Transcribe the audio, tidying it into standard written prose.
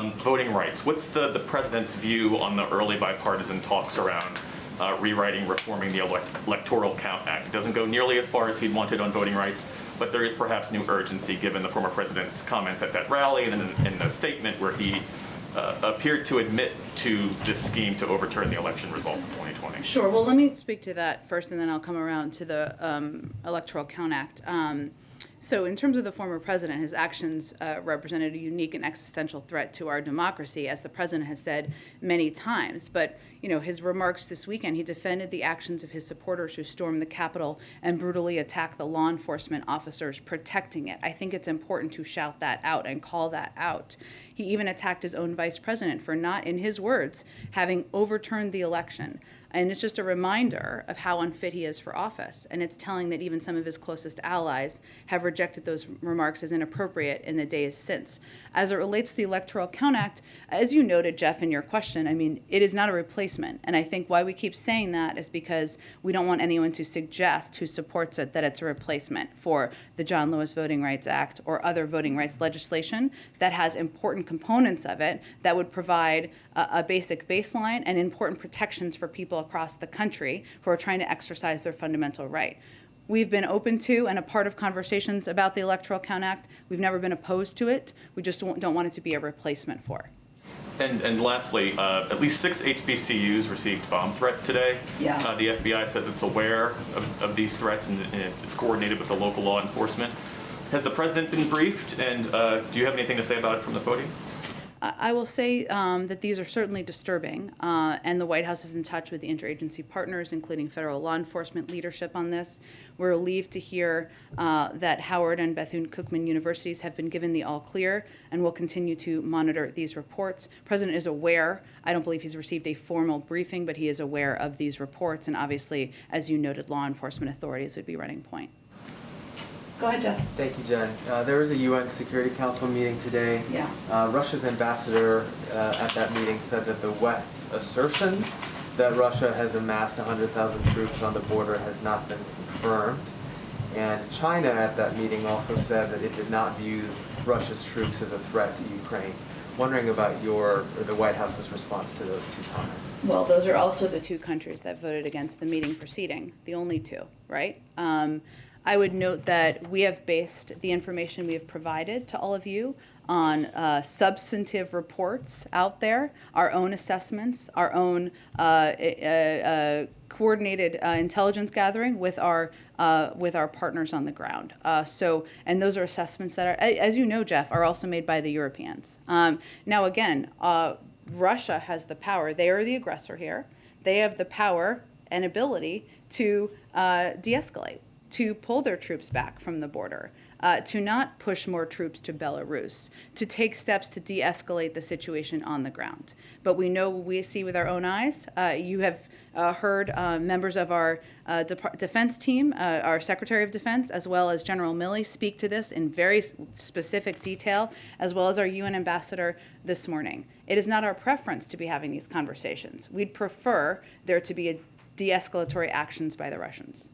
Voting rights. What's the president's view on the early bipartisan talks around rewriting, reforming the Electoral Count Act? It doesn't go nearly as far as he'd wanted on voting rights, but there is perhaps new urgency given the former president's comments at that rally and in the statement where he appeared to admit to this scheme to overturn the election results of 2020. Sure. Well, let me speak to that first, and then I'll come around to the Electoral Count Act. So in terms of the former president, his actions represented a unique and existential threat to our democracy, as the president has said many times. But, you know, his remarks this weekend, he defended the actions of his supporters who stormed the Capitol and brutally attacked the law enforcement officers protecting it. I think it's important to shout that out and call that out. He even attacked his own vice president for not, in his words, having overturned the election. And it's just a reminder of how unfit he is for office. And it's telling that even some of his closest allies have rejected those remarks as inappropriate in the days since. As it relates to the Electoral Count Act, as you noted, Jeff, in your question, I mean, it is not a replacement. And I think why we keep saying that is because we don't want anyone to suggest who supports it that it's a replacement for the John Lewis Voting Rights Act or other voting rights legislation that has important components of it that would provide a basic baseline and important protections for people across the country who are trying to exercise their fundamental right. We've been open to and a part of conversations about the Electoral Count Act. We've never been opposed to it. We just don't want it to be a replacement for. And lastly, at least 6 HBCUs received bomb threats today. Yeah. The FBI says it's aware of these threats and it's coordinated with the local law enforcement. Has the president been briefed, and do you have anything to say about it from the podium? I will say that these are certainly disturbing, and the White House is in touch with the interagency partners, including federal law enforcement leadership on this. We're relieved to hear that Howard and Bethune-Cookman universities have been given the all clear and will continue to monitor these reports. The president is aware. I don't believe he's received a formal briefing, but he is aware of these reports, and obviously, as you noted, law enforcement authorities would be running point. Go ahead, Jeff. Thank you, Jen. There was a UN Security Council meeting today. Yeah. Russia's ambassador at that meeting said that the West's assertion that Russia has amassed 100,000 troops on the border has not been confirmed. And China at that meeting also said that it did not view Russia's troops as a threat to Ukraine. Wondering about the White House's response to those two comments. Well, those are also the two countries that voted against the meeting proceeding, the only two, right? I would note that we have based the information we have provided to all of you on substantive reports out there, our own assessments, our own coordinated intelligence gathering with our partners on the ground. And those are assessments that are, as you know, Jeff, are also made by the Europeans. Now, again, Russia has the power. They are the aggressor here. They have the power and ability to de-escalate, to pull their troops back from the border, to not push more troops to Belarus, to take steps to de-escalate the situation on the ground. But we know, we see with our own eyes. You have heard members of our defense team, our Secretary of Defense, as well as General Milley speak to this in very specific detail, as well as our UN ambassador this morning. It is not our preference to be having these conversations. We'd prefer there to be de-escalatory actions by the Russians.